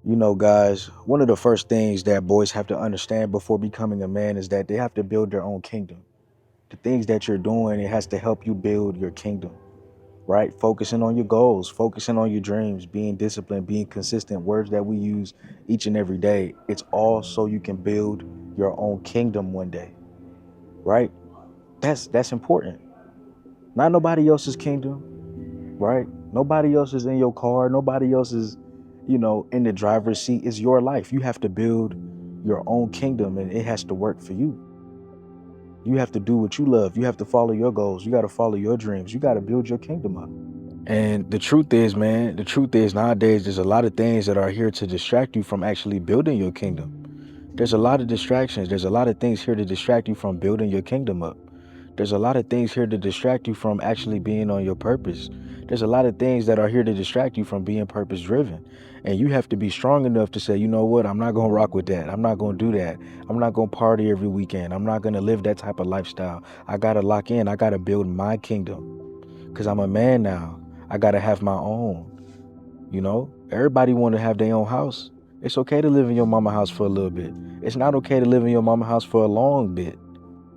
Guys, one of the first things that boys have to understand before becoming a man is that they have to build their own kingdom. The things that you're doing, it has to help you build your kingdom, right? Focusing on your goals, focusing on your dreams, being disciplined, being consistent, words that we use each and every day. It's all so you can build your own kingdom one day, right? That's important. Not nobody else's kingdom, right? Nobody else is in your car. Nobody else is, in the driver's seat. It's your life. You have to build your own kingdom and it has to work for you. You have to do what you love. You have to follow your goals. You got to follow your dreams. You got to build your kingdom up. And the truth is, man, the truth is nowadays there's a lot of things that are here to distract you from actually building your kingdom. There's a lot of distractions. There's a lot of things here to distract you from building your kingdom up. There's a lot of things here to distract you from actually being on your purpose. There's a lot of things that are here to distract you from being purpose driven. And you have to be strong enough to say, you know what, I'm not going to rock with that. I'm not going to do that. I'm not going to party every weekend. I'm not going to live that type of lifestyle. I got to lock in. I got to build my kingdom because I'm a man now. I got to have my own. Everybody want to have their own house. It's okay to live in your mama house for a little bit. It's not okay to live in your mama house for a long bit.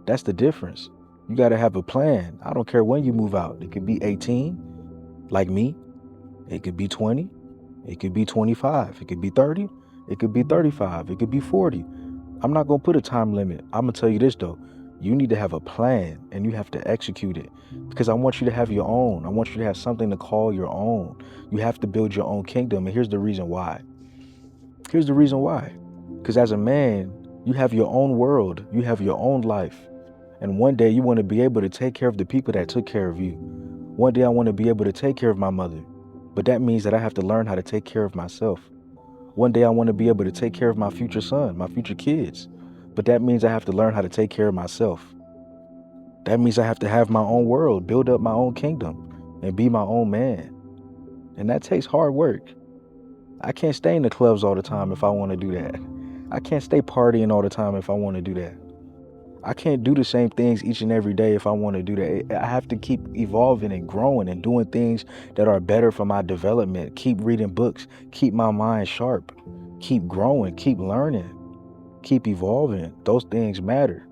That's the difference. You got to have a plan. I don't care when you move out. It could be 18, like me. It could be 20. It could be 25. It could be 30. It could be 35. It could be 40. I'm not going to put a time limit. I'm going to tell you this, though. You need to have a plan and you have to execute it because I want you to have your own. I want you to have something to call your own. You have to build your own kingdom. And here's the reason why. Here's the reason why. Because as a man, you have your own world. You have your own life. And one day you want to be able to take care of the people that took care of you. One day I want to be able to take care of my mother. But that means that I have to learn how to take care of myself. One day I want to be able to take care of my future son, my future kids. But that means I have to learn how to take care of myself. That means I have to have my own world, build up my own kingdom, and be my own man. And that takes hard work. I can't stay in the clubs all the time if I want to do that. I can't stay partying all the time if I want to do that. I can't do the same things each and every day if I want to do that. I have to keep evolving and growing and doing things that are better for my development. Keep reading books, keep my mind sharp, keep growing, keep learning, keep evolving. Those things matter.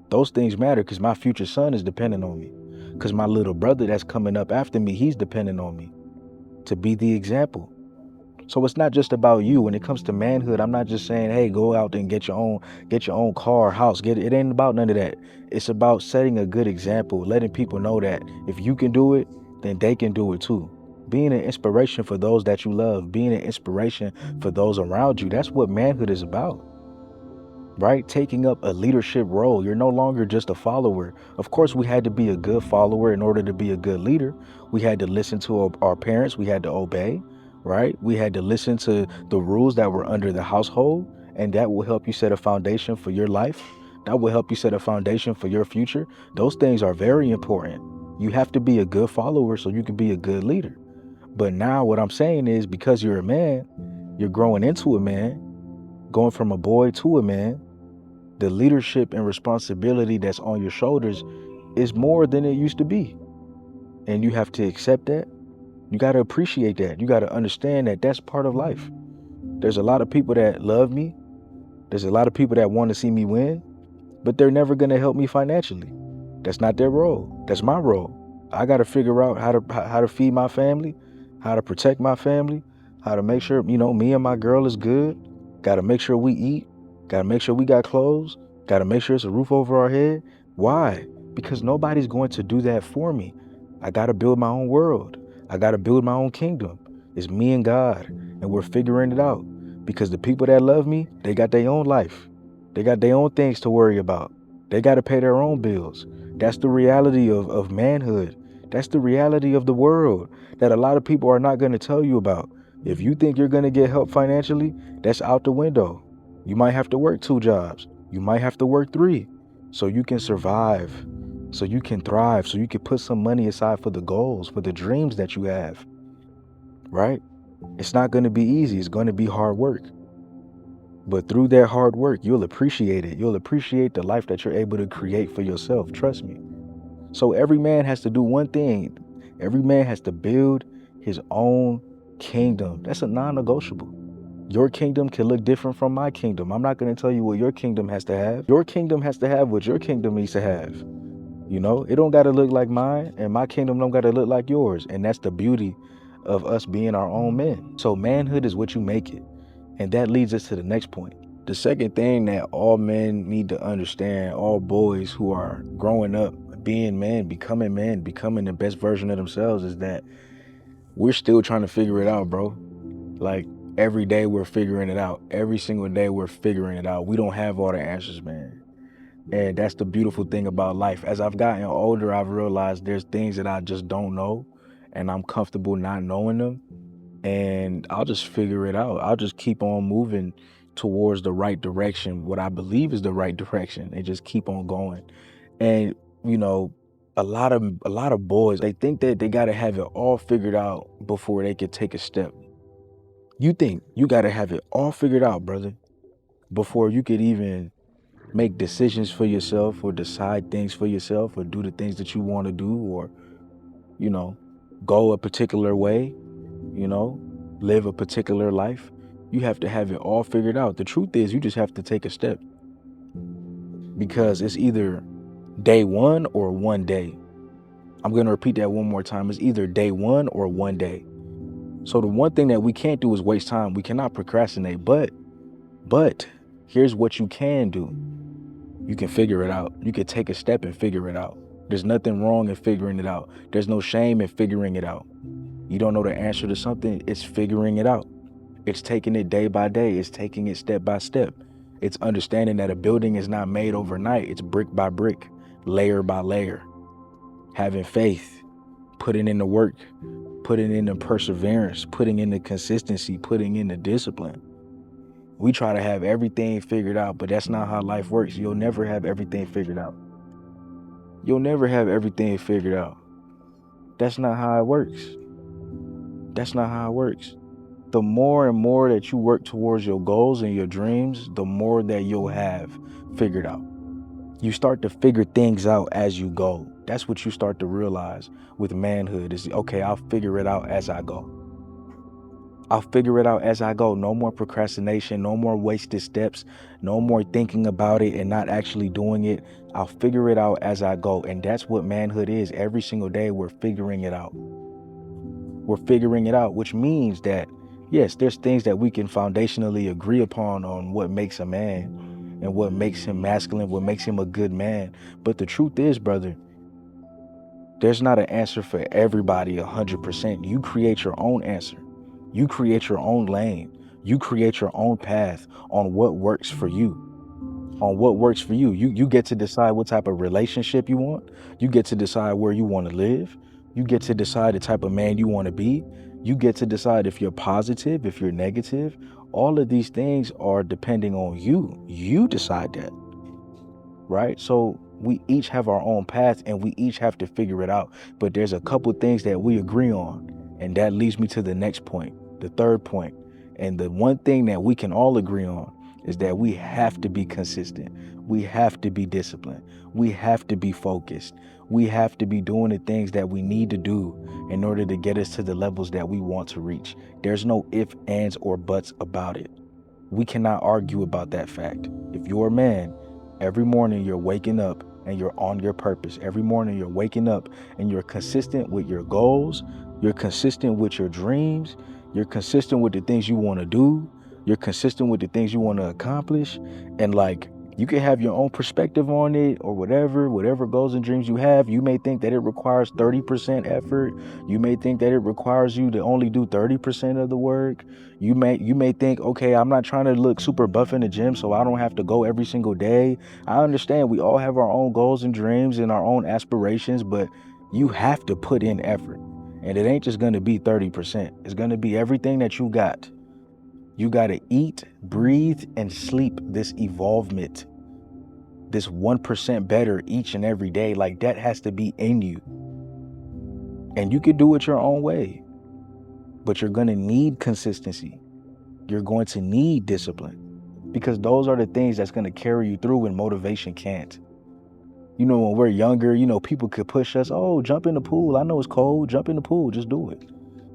Those things matter because my future son is dependent on me. Because my little brother that's coming up after me, he's dependent on me to be the example. So it's not just about you. When it comes to manhood, I'm not just saying, hey, go out and get your own car, house. It ain't about none of that. It's about setting a good example, letting people know that if you can do it, then they can do it too. Being an inspiration for those that you love, being an inspiration for those around you. That's what manhood is about. Right? Taking up a leadership role. You're no longer just a follower. Of course, we had to be a good follower in order to be a good leader. We had to listen to our parents. We had to obey, right? We had to listen to the rules that were under the household, and that will help you set a foundation for your life. That will help you set a foundation for your future. Those things are very important. You have to be a good follower so you can be a good leader. But now what I'm saying is because you're a man, you're growing into a man, going from a boy to a man, the leadership and responsibility that's on your shoulders is more than it used to be. And you have to accept that. You got to appreciate that. You got to understand that that's part of life. There's a lot of people that love me. There's a lot of people that want to see me win, but they're never going to help me financially. That's not their role. That's my role. I got to figure out how to feed my family, how to protect my family, how to make sure, me and my girl is good. Got to make sure we eat. Got to make sure we got clothes. Got to make sure it's a roof over our head. Why? Because nobody's going to do that for me. I got to build my own world. I got to build my own kingdom. It's me and God, and we're figuring it out. Because the people that love me, they got their own life. They got their own things to worry about. They got to pay their own bills. That's the reality of manhood. That's the reality of the world that a lot of people are not going to tell you about. If you think you're going to get help financially, that's out the window. You might have to work 2 jobs. You might have to work 3 so you can survive, so you can thrive, so you can put some money aside for the goals, for the dreams that you have, right? It's not going to be easy. It's going to be hard work. But through that hard work, you'll appreciate it. You'll appreciate the life that you're able to create for yourself. Trust me. So every man has to do one thing. Every man has to build his own kingdom. That's a non-negotiable. Your kingdom can look different from my kingdom. I'm not going to tell you what your kingdom has to have. Your kingdom has to have what your kingdom needs to have. You know, it don't got to look like mine, and my kingdom don't got to look like yours. And that's the beauty of us being our own men. So manhood is what you make it. And that leads us to the next point. The second thing that all men need to understand, all boys who are growing up, being men, becoming the best version of themselves, is that we're still trying to figure it out, bro. Like, every day we're figuring it out. Every single day we're figuring it out. We don't have all the answers, man. And that's the beautiful thing about life. As I've gotten older, I've realized there's things that I just don't know, and I'm comfortable not knowing them. And I'll just figure it out. I'll just keep on moving towards the right direction, what I believe is the right direction, and just keep on going. And, you know, a lot of boys, they think that they got to have it all figured out before they could take a step. You think you got to have it all figured out, brother, before you could even make decisions for yourself or decide things for yourself or do the things that you want to do, or, you know, go a particular way, you know, live a particular life. You have to have it all figured out. The truth is, you just have to take a step, because it's either day one or one day. I'm going to repeat that one more time. It's either day one or one day. So the one thing that we can't do is waste time. We cannot procrastinate, but here's what you can do. You can figure it out. You can take a step and figure it out. There's nothing wrong in figuring it out. There's no shame in figuring it out. You don't know the answer to something, it's figuring it out. It's taking it day by day. It's taking it step by step. It's understanding that a building is not made overnight. It's brick by brick, layer by layer. Having faith, putting in the work, putting in the perseverance, putting in the consistency, putting in the discipline. We try to have everything figured out, but that's not how life works. You'll never have everything figured out. You'll never have everything figured out. That's not how it works. That's not how it works. The more and more that you work towards your goals and your dreams, the more that you'll have figured out. You start to figure things out as you go. That's what you start to realize with manhood is, okay, I'll figure it out as I go. I'll figure it out as I go. No more procrastination, no more wasted steps, no more thinking about it and not actually doing it. I'll figure it out as I go. And that's what manhood is. Every single day we're figuring it out. We're figuring it out, which means that, yes, there's things that we can foundationally agree upon on what makes a man and what makes him masculine, what makes him a good man. But the truth is, brother, there's not an answer for everybody 100%. You create your own answer. You create your own lane. You create your own path on what works for you. On what works for you. You get to decide what type of relationship you want. You get to decide where you want to live. You get to decide the type of man you want to be. You get to decide if you're positive, if you're negative. All of these things are depending on you. You decide that, right? So we each have our own path and we each have to figure it out. But there's a couple things that we agree on. And that leads me to the next point, the third point. And the one thing that we can all agree on is that we have to be consistent. We have to be disciplined. We have to be focused. We have to be doing the things that we need to do in order to get us to the levels that we want to reach. There's no ifs, ands, or buts about it. We cannot argue about that fact. If you're a man, every morning you're waking up and you're on your purpose. Every morning you're waking up and you're consistent with your goals. You're consistent with your dreams. You're consistent with the things you want to do. You're consistent with the things you want to accomplish. And like, you can have your own perspective on it or whatever goals and dreams you have. You may think that it requires 30% effort. You may think that it requires you to only do 30% of the work. You may think, okay, I'm not trying to look super buff in the gym, so I don't have to go every single day. I understand we all have our own goals and dreams and our own aspirations, but you have to put in effort. And it ain't just going to be 30%. It's going to be everything that you got. You got to eat, breathe, and sleep this evolvement, this 1% better each and every day. Like, that has to be in you. And you can do it your own way, but you're going to need consistency. You're going to need discipline, because those are the things that's going to carry you through when motivation can't. You know, when we're younger, you know, people could push us. Oh, jump in the pool. I know it's cold. Jump in the pool. Just do it.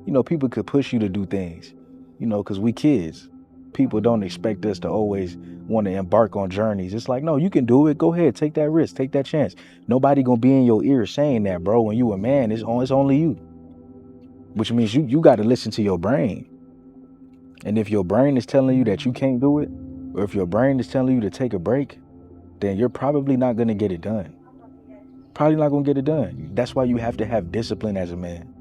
You know, people could push you to do things, you know, because we kids. people don't expect us to always want to embark on journeys. It's like, no, you can do it. Go ahead, take that risk, take that chance. Nobody gonna be in your ear saying that, bro. When you a man, it's only you. Which means you got to listen to your brain. And if your brain is telling you that you can't do it, or if your brain is telling you to take a break, then you're probably not gonna get it done. Probably not gonna get it done. That's why you have to have discipline as a man.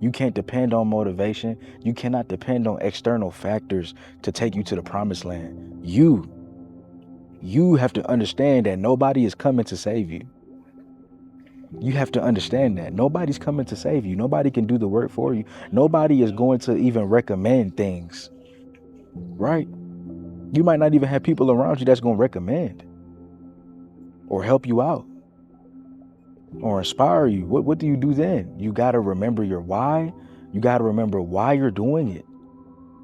You can't depend on motivation. You cannot depend on external factors to take you to the promised land. You have to understand that nobody is coming to save you. You have to understand that nobody's coming to save you. Nobody can do the work for you. Nobody is going to even recommend things, right? You might not even have people around you that's going to recommend or help you out or inspire you. What do you do then? You got to remember your why. You got to remember why you're doing it.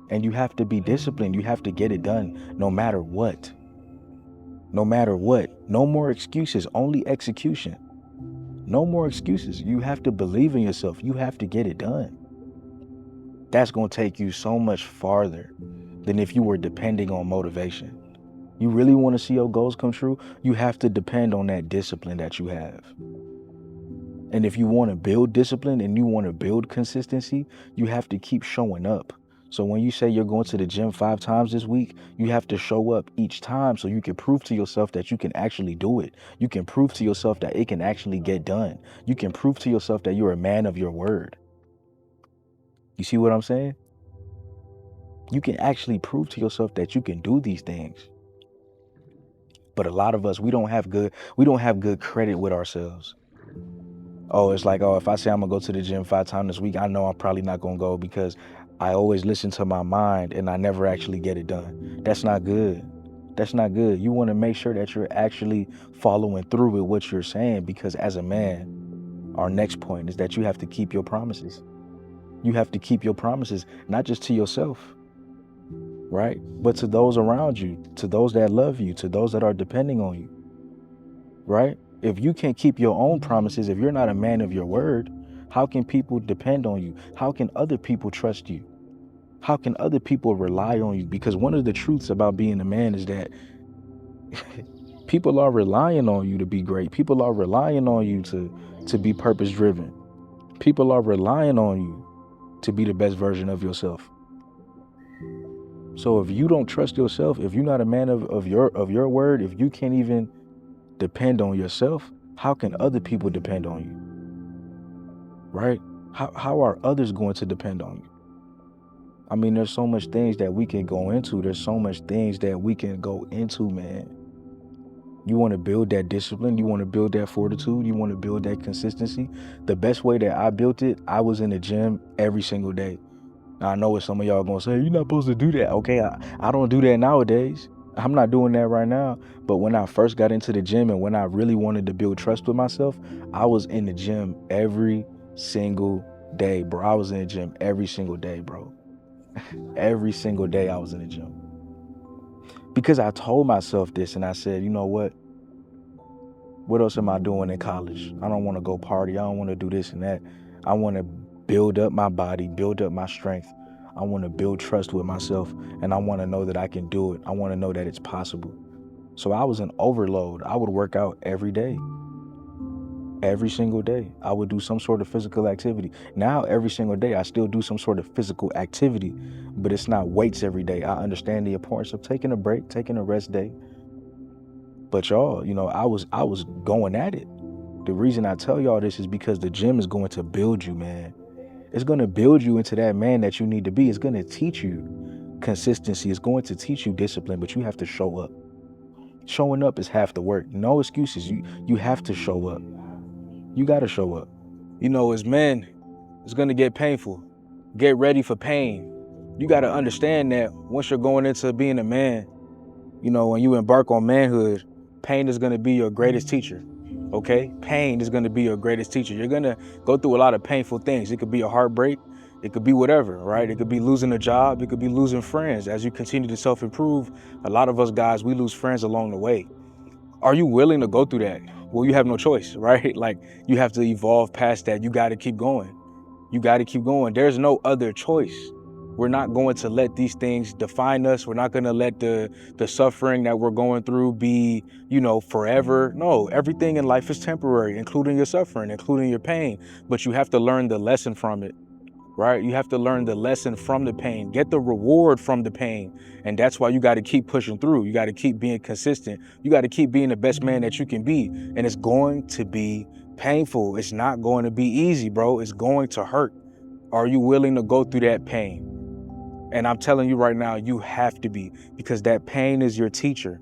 And you have to be disciplined. You have to get it done no matter what. No matter what. No more excuses, only execution. No more excuses. You have to believe in yourself. You have to get it done. That's going to take you so much farther than if you were depending on motivation. You really want to see your goals come true? You have to depend on that discipline that you have. And if you want to build discipline and you want to build consistency, you have to keep showing up. So when you say you're going to the gym 5 times this week, you have to show up each time so you can prove to yourself that you can actually do it. You can prove to yourself that it can actually get done. You can prove to yourself that you're a man of your word. You see what I'm saying? You can actually prove to yourself that you can do these things. But a lot of us, we don't have good credit with ourselves. Oh, it's like, oh, if I say I'm gonna go to the gym 5 times this week, I know I'm probably not gonna go because I always listen to my mind and I never actually get it done. That's not good. That's not good. You want to make sure that you're actually following through with what you're saying, because as a man, our next point is that you have to keep your promises. You have to keep your promises, not just to yourself, right? But to those around you, to those that love you, to those that are depending on you, right? If you can't keep your own promises, if you're not a man of your word, how can people depend on you? How can other people trust you? How can other people rely on you? Because one of the truths about being a man is that people are relying on you to be great. People are relying on you to be purpose driven. People are relying on you to be the best version of yourself. So if you don't trust yourself, if you're not a man of your word, if you can't even depend on yourself, how can other people depend on you? Right? How are others going to depend on you? I mean, there's so much things that we can go into. There's so much things that we can go into, man. You want to build that discipline. You want to build that fortitude. You want to build that consistency. The best way that I built it, I was in the gym every single day. Now, I know what some of y'all going to say, you're not supposed to do that. Okay, I don't do that nowadays. I'm not doing that right now. But when I first got into the gym and when I really wanted to build trust with myself, I was in the gym every single day, bro. I was in the gym every single day, bro. Every single day I was in the gym. Because I told myself this and I said, you know what? What else am I doing in college? I don't want to go party. I don't want to do this and that. I want to build up my body, build up my strength. I want to build trust with myself, and I want to know that I can do it. I want to know that it's possible. So I was in overload. I would work out every day. Every single day. I would do some sort of physical activity. Now, every single day, I still do some sort of physical activity, but it's not weights every day. I understand the importance of taking a break, taking a rest day. But y'all, you know, I was going at it. The reason I tell y'all this is because the gym is going to build you, man. It's going to build you into that man that you need to be. It's going to teach you consistency. It's going to teach you discipline, but you have to show up. Showing up is half the work. No excuses. You have to show up. You got to show up. You know, as men, it's going to get painful. Get ready for pain. You got to understand that once you're going into being a man, you know, when you embark on manhood, pain is going to be your greatest teacher. Okay? Pain is going to be your greatest teacher. You're going to go through a lot of painful things. It could be a heartbreak. It could be whatever, right? It could be losing a job. It could be losing friends. As you continue to self-improve, a lot of us guys, we lose friends along the way. Are you willing to go through that? Well, you have no choice, right? Like, you have to evolve past that. You got to keep going. You got to keep going. There's no other choice. We're not going to let these things define us. We're not going to let the suffering that we're going through be, forever. No, everything in life is temporary, including your suffering, including your pain. But you have to learn the lesson from it, right? You have to learn the lesson from the pain, get the reward from the pain. And that's why you got to keep pushing through. You got to keep being consistent. You got to keep being the best man that you can be. And it's going to be painful. It's not going to be easy, bro. It's going to hurt. Are you willing to go through that pain? And I'm telling you right now, you have to be, because that pain is your teacher.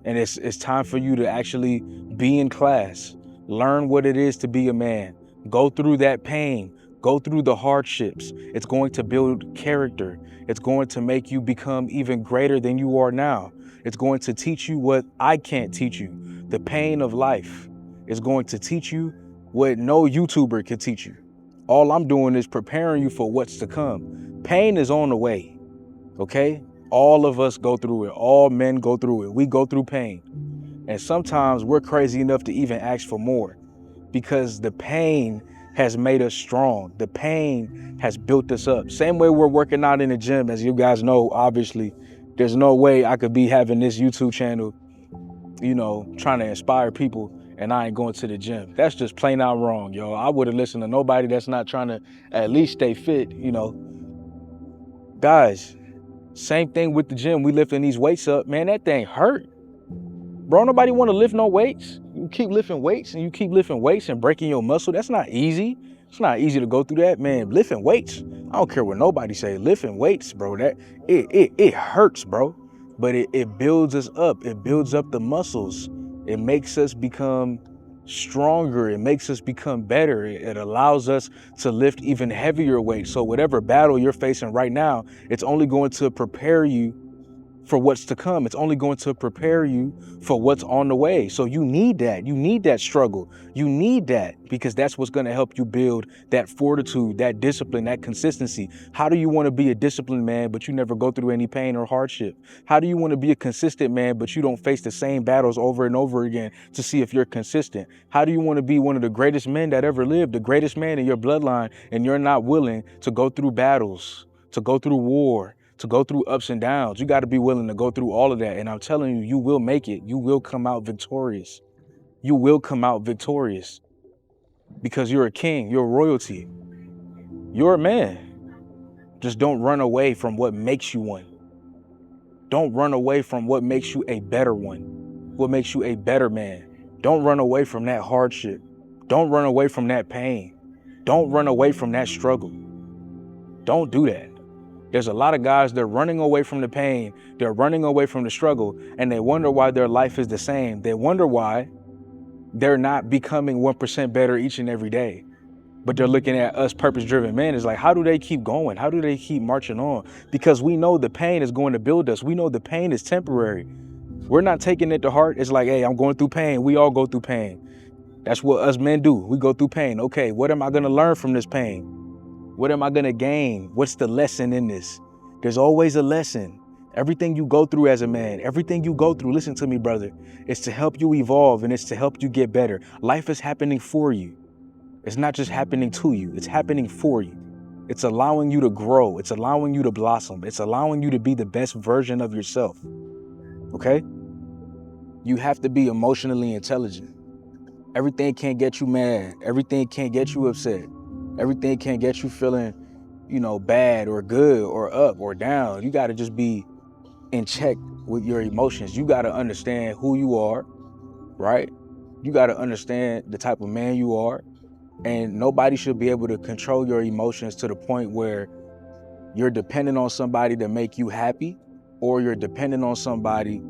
And it's time for you to actually be in class, learn what it is to be a man, go through that pain, go through the hardships. It's going to build character. It's going to make you become even greater than you are now. It's going to teach you what I can't teach you. The pain of life is going to teach you what no YouTuber can teach you. All I'm doing is preparing you for what's to come. Pain is on the way, okay? All of us go through it. All men go through it. We go through pain. And sometimes we're crazy enough to even ask for more, because the pain has made us strong. The pain has built us up. Same way we're working out in the gym, as you guys know, obviously, there's no way I could be having this YouTube channel, trying to inspire people, and I ain't going to the gym. That's just plain out wrong, yo. I wouldn't listen to nobody that's not trying to at least stay fit, Guys, same thing with the gym. We lifting these weights up, man, that thing hurt. Bro, nobody want to lift no weights. You keep lifting weights and breaking your muscle. That's not easy. It's not easy to go through that, man. Lifting weights, I don't care what nobody say. Lifting weights, bro, that it hurts, bro. But it builds us up. It builds up the muscles. It makes us become stronger. It makes us become better. It allows us to lift even heavier weights. So whatever battle you're facing right now, it's only going to prepare you for what's to come. It's only going to prepare you for what's on the way. So you need that. You need that struggle. You need that, because that's what's going to help you build that fortitude, that discipline, that consistency. How do you want to be a disciplined man, but you never go through any pain or hardship? How do you want to be a consistent man, but you don't face the same battles over and over again to see if you're consistent? How do you want to be one of the greatest men that ever lived, the greatest man in your bloodline, and you're not willing to go through battles, to go through war, to go through ups and downs? You got to be willing to go through all of that. And I'm telling you, you will make it. You will come out victorious. You will come out victorious, because you're a king, you're royalty, you're a man. Just don't run away from what makes you one. Don't run away from what makes you a better one, what makes you a better man. Don't run away from that hardship. Don't run away from that pain. Don't run away from that struggle. Don't do that. There's a lot of guys, they're running away from the pain, they're running away from the struggle, and they wonder why their life is the same. They wonder why they're not becoming 1% better each and every day. But they're looking at us purpose-driven men. It's like, how do they keep going? How do they keep marching on? Because we know the pain is going to build us. We know the pain is temporary. We're not taking it to heart. It's like, hey, I'm going through pain. We all go through pain. That's what us men do. We go through pain. Okay, what am I going to learn from this pain? What am I going to gain? What's the lesson in this? There's always a lesson. Everything you go through as a man, everything you go through, listen to me, brother, it's to help you evolve, and it's to help you get better. Life is happening for you. It's not just happening to you. It's happening for you. It's allowing you to grow. It's allowing you to blossom. It's allowing you to be the best version of yourself. Okay? You have to be emotionally intelligent. Everything can't get you mad. Everything can't get you upset. Everything can't get you feeling, bad or good or up or down. You got to just be in check with your emotions. You got to understand who you are, right? You got to understand the type of man you are. And nobody should be able to control your emotions to the point where you're dependent on somebody to make you happy, or you're dependent on somebody,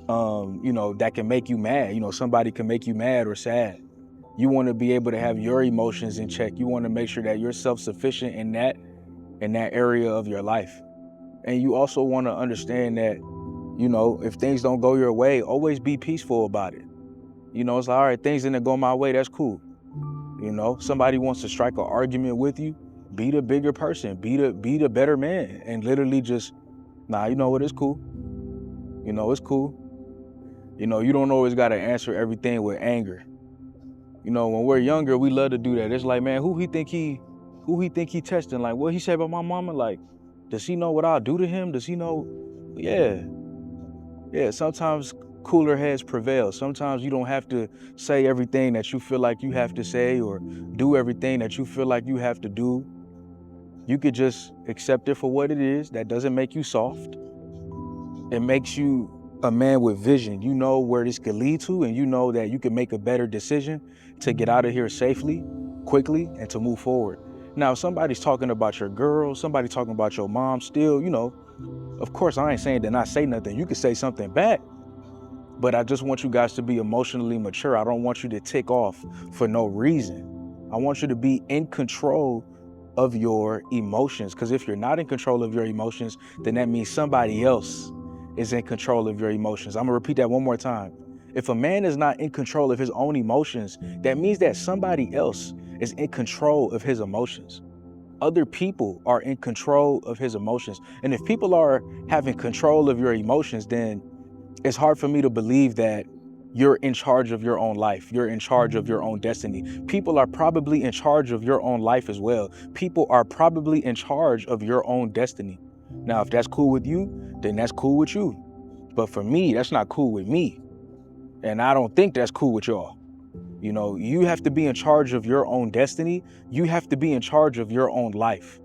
that can make you mad. Somebody can make you mad or sad. You want to be able to have your emotions in check. You want to make sure that you're self-sufficient in that area of your life. And you also want to understand that, if things don't go your way, always be peaceful about it. It's like, all right, things didn't go my way. That's cool. Somebody wants to strike an argument with you. Be the bigger person. Be the better man. And literally just, you know what? It's cool. It's cool. You don't always got to answer everything with anger. When we're younger, we love to do that. It's like, man, who he think he Who he think he testing? Like, what he say about my mama? Like, does he know what I'll do to him? Does he know? Yeah. Yeah, sometimes cooler heads prevail. Sometimes you don't have to say everything that you feel like you have to say or do everything that you feel like you have to do. You could just accept it for what it is. That doesn't make you soft. It makes you a man with vision. You know where this could lead to, and you know that you can make a better decision to get out of here safely, quickly, and to move forward. Now, if somebody's talking about your girl, somebody talking about your mom, still, of course, I ain't saying to not say nothing. You could say something back, but I just want you guys to be emotionally mature. I don't want you to tick off for no reason. I want you to be in control of your emotions, because if you're not in control of your emotions, then that means somebody else is in control of your emotions. I'm gonna repeat that one more time. If a man is not in control of his own emotions, that means that somebody else is in control of his emotions. Other people are in control of his emotions. And if people are having control of your emotions, then it's hard for me to believe that you're in charge of your own life. You're in charge of your own destiny. People are probably in charge of your own life as well. People are probably in charge of your own destiny. Now, if that's cool with you, then that's cool with you. But for me, that's not cool with me. And I don't think that's cool with y'all. You have to be in charge of your own destiny. You have to be in charge of your own life.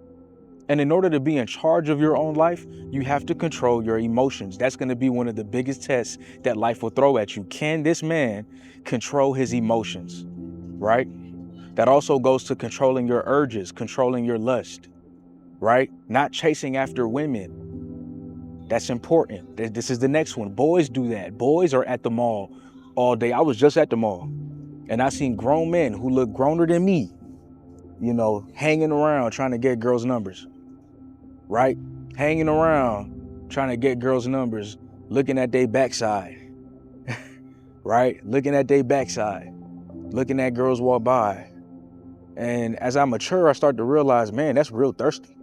And in order to be in charge of your own life, you have to control your emotions. That's going to be one of the biggest tests that life will throw at you. Can this man control his emotions, right? That also goes to controlling your urges, controlling your lust, right? Not chasing after women. That's important. This is the next one. Boys do that. Boys are at the mall all day. I was just at the mall, and I seen grown men who look growner than me, hanging around trying to get girls' numbers. Right? Hanging around, trying to get girls' numbers, looking at their backside, right? Looking at their backside, looking at girls walk by. And as I mature, I start to realize, man, that's real thirsty.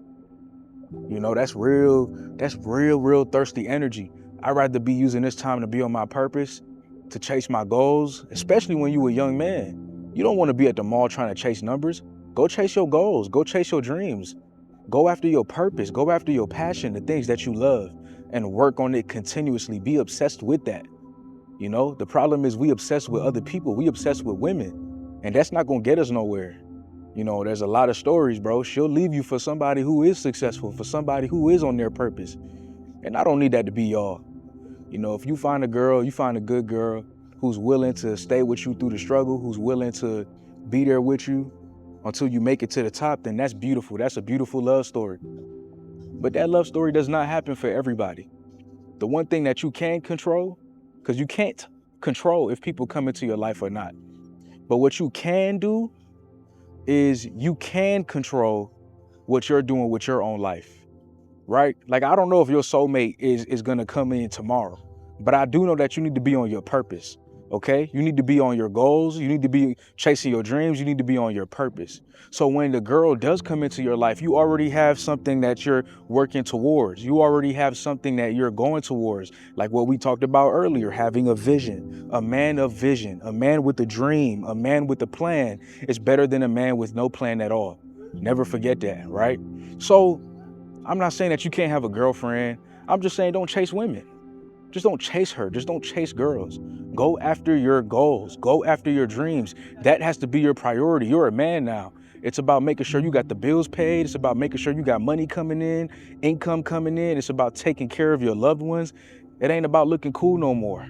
That's real thirsty energy. I'd rather be using this time to be on my purpose, to chase my goals, especially when you're a young man. You don't want to be at the mall trying to chase numbers. Go chase your goals. Go chase your dreams. Go after your purpose, go after your passion, the things that you love, and work on it continuously. Be obsessed with that. The problem is we obsessed with other people. We obsessed with women, and that's not going to get us nowhere. There's a lot of stories, bro. She'll leave you for somebody who is successful, for somebody who is on their purpose. And I don't need that to be y'all. If you find a girl, you find a good girl who's willing to stay with you through the struggle, who's willing to be there with you until you make it to the top, then that's beautiful. That's a beautiful love story. But that love story does not happen for everybody. The one thing that you can control, because you can't control if people come into your life or not. But what you can do is you can control what you're doing with your own life, right? Like, I don't know if your soulmate is going to come in tomorrow, but I do know that you need to be on your purpose. Okay, you need to be on your goals. You need to be chasing your dreams. You need to be on your purpose. So when the girl does come into your life, you already have something that you're working towards. You already have something that you're going towards. Like what we talked about earlier, having a vision, a man of vision, a man with a dream, a man with a plan is better than a man with no plan at all. Never forget that, right? So I'm not saying that you can't have a girlfriend. I'm just saying don't chase women. Just don't chase her. Just don't chase girls. Go after your goals. Go after your dreams. That has to be your priority. You're a man now. It's about making sure you got the bills paid. It's about making sure you got money coming in, income coming in. It's about taking care of your loved ones. It ain't about looking cool no more.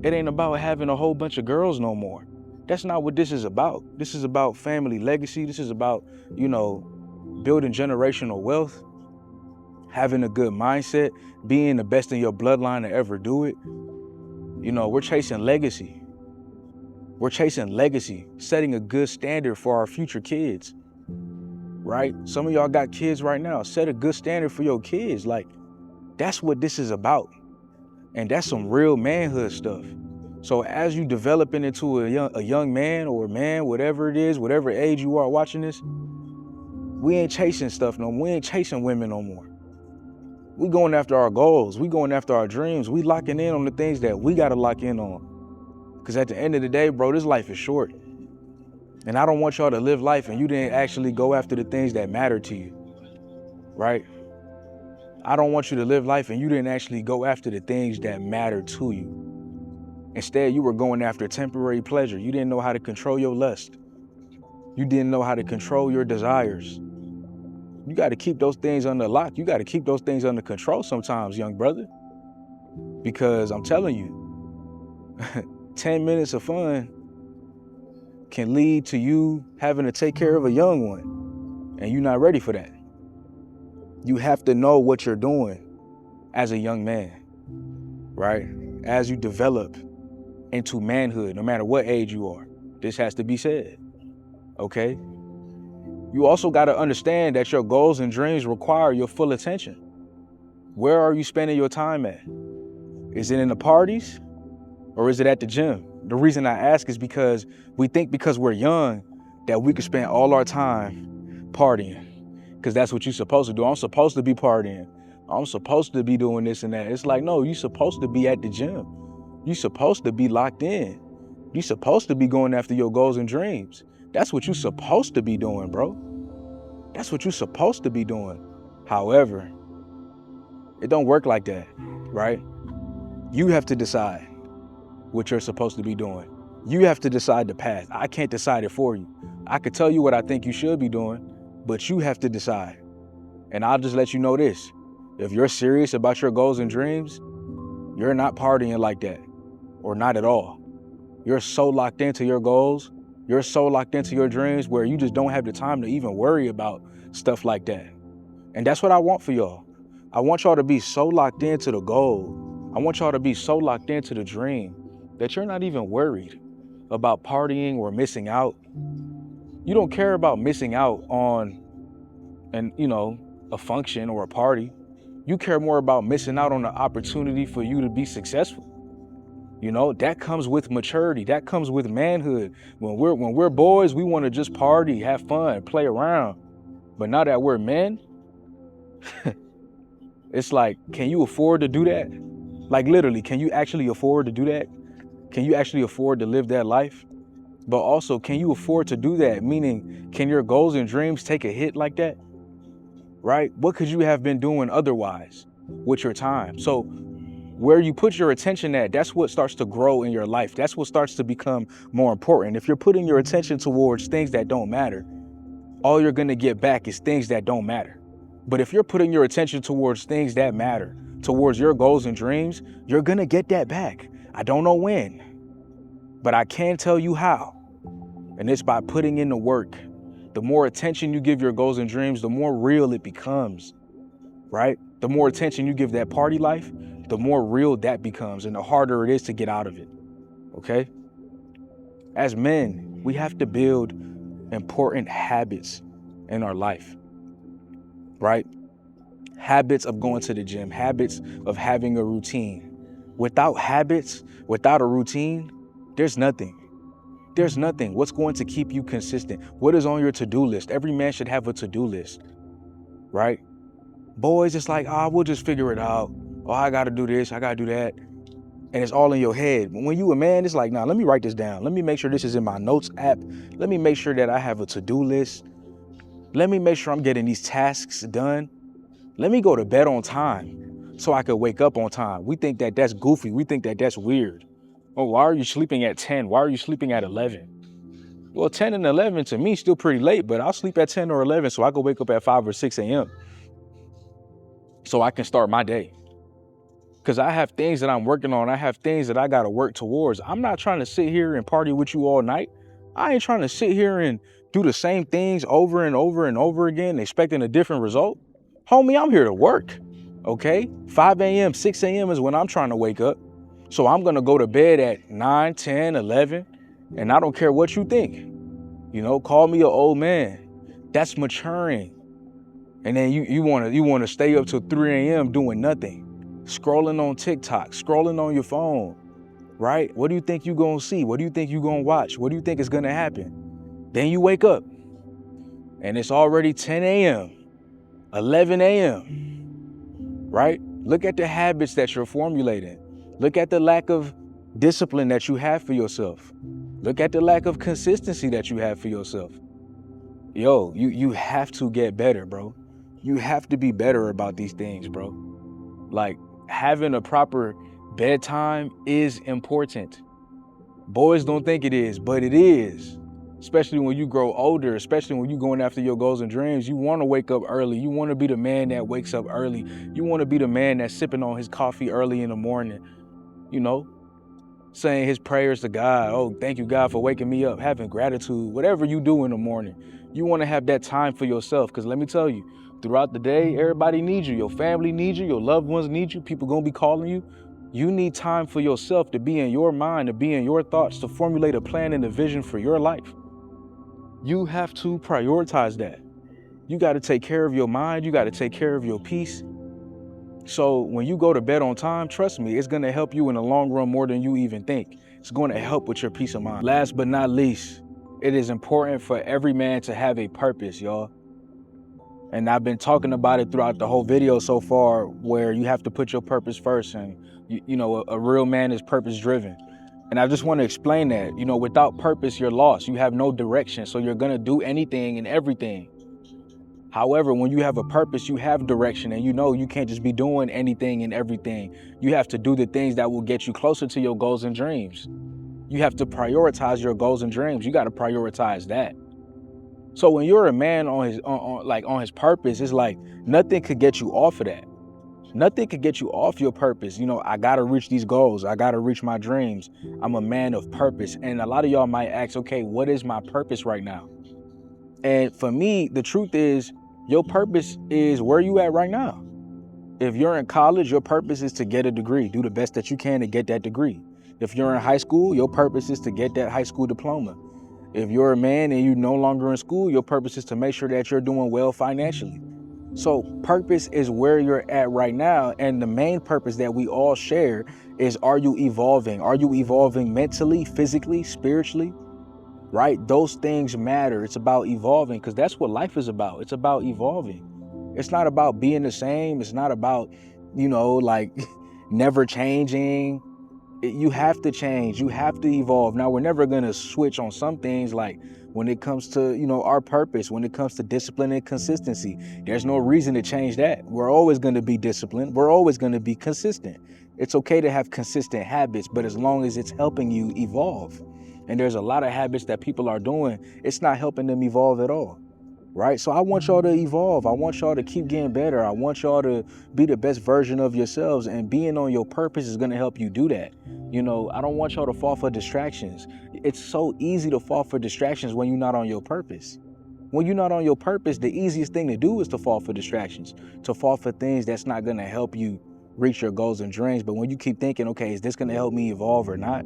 It ain't about having a whole bunch of girls no more. That's not what this is about. This is about family legacy. This is about, building generational wealth, having a good mindset, being the best in your bloodline to ever do it. We're chasing legacy. We're chasing legacy, setting a good standard for our future kids, right? Some of y'all got kids right now. Set a good standard for your kids. Like, that's what this is about. And that's some real manhood stuff. So as you developing into a young man or man, whatever it is, whatever age you are watching this, we ain't chasing stuff no more. We ain't chasing women no more. We going after our goals. We going after our dreams. We locking in on the things that we got to lock in on. Because at the end of the day, bro, this life is short. And I don't want y'all to live life and you didn't actually go after the things that matter to you, right? I don't want you to live life and you didn't actually go after the things that matter to you. Instead, you were going after temporary pleasure. You didn't know how to control your lust. You didn't know how to control your desires. You got to keep those things under lock. You got to keep those things under control sometimes, young brother. Because I'm telling you, 10 minutes of fun can lead to you having to take care of a young one. And you're not ready for that. You have to know what you're doing as a young man, right? As you develop into manhood, no matter what age you are. This has to be said, okay? You also got to understand that your goals and dreams require your full attention. Where are you spending your time at? Is it in the parties or is it at the gym? The reason I ask is because we think because we're young that we can spend all our time partying because that's what you're supposed to do. I'm supposed to be partying. I'm supposed to be doing this and that. It's like, no, you're supposed to be at the gym. You're supposed to be locked in. You're supposed to be going after your goals and dreams. That's what you're supposed to be doing, bro. That's what you're supposed to be doing. However, it don't work like that, right? You have to decide what you're supposed to be doing. You have to decide the path. I can't decide it for you. I could tell you what I think you should be doing, but you have to decide. And I'll just let you know this. If you're serious about your goals and dreams, you're not partying like that, or not at all. You're so locked into your goals, you're so locked into your dreams where you just don't have the time to even worry about stuff like that. And that's what I want for y'all. I want y'all to be so locked into the goal. I want y'all to be so locked into the dream that you're not even worried about partying or missing out. You don't care about missing out on a function or a party. You care more about missing out on the opportunity for you to be successful. That comes with maturity. That comes with manhood. When we're boys, we want to just party, have fun, play around. But now that we're men, it's like, can you afford to do that? Like literally, can you actually afford to do that? Can you actually afford to live that life? But also, can you afford to do that? Meaning, can your goals and dreams take a hit like that? Right? What could you have been doing otherwise with your time? So where you put your attention at, that's what starts to grow in your life. That's what starts to become more important. If you're putting your attention towards things that don't matter, all you're going to get back is things that don't matter. But if you're putting your attention towards things that matter, towards your goals and dreams, you're going to get that back. I don't know when, but I can tell you how. And it's by putting in the work. The more attention you give your goals and dreams, the more real it becomes, right? The more attention you give that party life, the more real that becomes and the harder it is to get out of it, okay? As men, we have to build important habits in our life, right? Habits of going to the gym, habits of having a routine. Without habits, without a routine, there's nothing. There's nothing. What's going to keep you consistent? What is on your to-do list? Every man should have a to-do list, right? Boys, it's like, we'll just figure it out. Oh, I got to do this, I got to do that. And it's all in your head. When you a man, it's like, nah, let me write this down. Let me make sure this is in my notes app. Let me make sure that I have a to-do list. Let me make sure I'm getting these tasks done. Let me go to bed on time so I could wake up on time. We think that that's goofy. We think that that's weird. Oh, why are you sleeping at 10? Why are you sleeping at 11? Well, 10 and 11 to me is still pretty late, but I'll sleep at 10 or 11 so I can wake up at 5 or 6 a.m. so I can start my day. Because I have things that I'm working on. I have things that I got to work towards. I'm not trying to sit here and party with you all night. I ain't trying to sit here and do the same things over and over and over again, expecting a different result. Homie, I'm here to work, okay? 5 a.m., 6 a.m. is when I'm trying to wake up. So I'm going to go to bed at 9, 10, 11, and I don't care what you think. Call me an old man. That's maturing. And then you want to stay up till 3 a.m. doing nothing. Scrolling on TikTok, scrolling on your phone, right? What do you think you're going to see? What do you think you're going to watch? What do you think is going to happen? Then you wake up and it's already 10 a.m., 11 a.m., right? Look at the habits that you're formulating. Look at the lack of discipline that you have for yourself. Look at the lack of consistency that you have for yourself. Yo, you have to get better, bro. You have to be better about these things, bro. Like, having a proper bedtime is important. Boys don't think it is, but it is. Especially when you grow older, especially when you're going after your goals and dreams. You want to wake up early. You want to be the man that wakes up early. You want to be the man that's sipping on his coffee early in the morning, you know, saying his prayers to God. Oh, thank you, God, for waking me up, having gratitude, whatever you do in the morning. You want to have that time for yourself, because let me tell you, throughout the day, everybody needs you. Your family needs you. Your loved ones need you. People going to be calling you. You need time for yourself, to be in your mind, to be in your thoughts, to formulate a plan and a vision for your life. You have to prioritize that. You got to take care of your mind. You got to take care of your peace. So when you go to bed on time, trust me, it's going to help you in the long run more than you even think. It's going to help with your peace of mind. Last but not least, it is important for every man to have a purpose, y'all. And I've been talking about it throughout the whole video so far, where you have to put your purpose first. And, you know, a real man is purpose driven. And I just want to explain that, you know, without purpose, you're lost. You have no direction. So you're going to do anything and everything. However, when you have a purpose, you have direction, and you know you can't just be doing anything and everything. You have to do the things that will get you closer to your goals and dreams. You have to prioritize your goals and dreams. You got to prioritize that. So when you're a man on his purpose, it's like nothing could get you off of that. Nothing could get you off your purpose. You know, I got to reach these goals. I got to reach my dreams. I'm a man of purpose. And a lot of y'all might ask, okay, what is my purpose right now? And for me, the truth is, your purpose is where you at right now. If you're in college, your purpose is to get a degree. Do the best that you can to get that degree. If you're in high school, your purpose is to get that high school diploma. If you're a man and you're no longer in school, your purpose is to make sure that you're doing well financially. So purpose is where you're at right now. And the main purpose that we all share is, are you evolving? Are you evolving mentally, physically, spiritually? Right? Those things matter. It's about evolving, because that's what life is about. It's about evolving. It's not about being the same. It's not about, you know, like never changing. You have to change. You have to evolve. Now, we're never going to switch on some things, like when it comes to, you know, our purpose, when it comes to discipline and consistency. There's no reason to change that. We're always going to be disciplined. We're always going to be consistent. It's okay to have consistent habits, but as long as it's helping you evolve. And there's a lot of habits that people are doing, it's not helping them evolve at all, right? So I want y'all to evolve. I want y'all to keep getting better. I want y'all to be the best version of yourselves, and being on your purpose is going to help you do that. You know, I don't want y'all to fall for distractions. It's so easy to fall for distractions when you're not on your purpose. When you're not on your purpose, the easiest thing to do is to fall for distractions, to fall for things that's not going to help you reach your goals and dreams. But when you keep thinking, okay, is this going to help me evolve or not?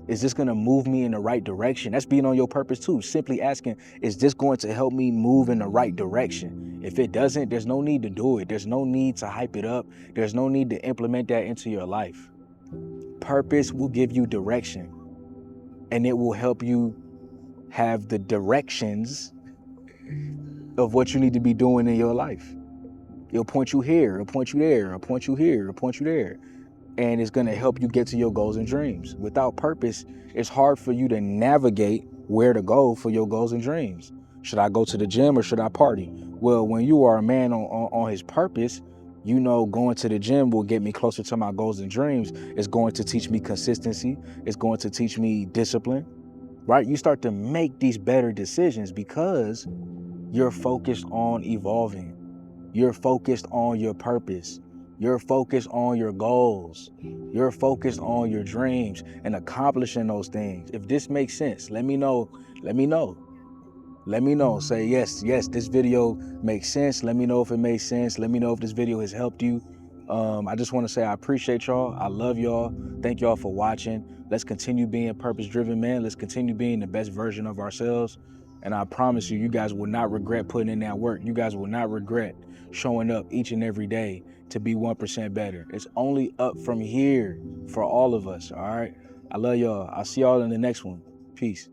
Is this going to move me in the right direction? That's being on your purpose too. Simply asking, is this going to help me move in the right direction? If it doesn't, there's no need to do it. There's no need to hype it up. There's no need to implement that into your life. Purpose will give you direction, and it will help you have the directions of what you need to be doing in your life. It'll point you here, it'll point you there, it'll point you here, it'll point you there. And it's going to help you get to your goals and dreams. Without purpose, it's hard for you to navigate where to go for your goals and dreams. Should I go to the gym or should I party? Well, when you are a man on his purpose, you know, going to the gym will get me closer to my goals and dreams. It's going to teach me consistency. It's going to teach me discipline, right? You start to make these better decisions because you're focused on evolving. You're focused on your purpose. You're focused on your goals. You're focused on your dreams and accomplishing those things. If this makes sense, let me know. Let me know. Let me know. Say, yes, this video makes sense. Let me know if it makes sense. Let me know if this video has helped you. I just want to say I appreciate y'all. I love y'all. Thank y'all for watching. Let's continue being purpose-driven, man. Let's continue being the best version of ourselves. And I promise you, you guys will not regret putting in that work. You guys will not regret showing up each and every day to be 1% better. It's only up from here for all of us, all right? I love y'all. I'll see y'all in the next one. Peace.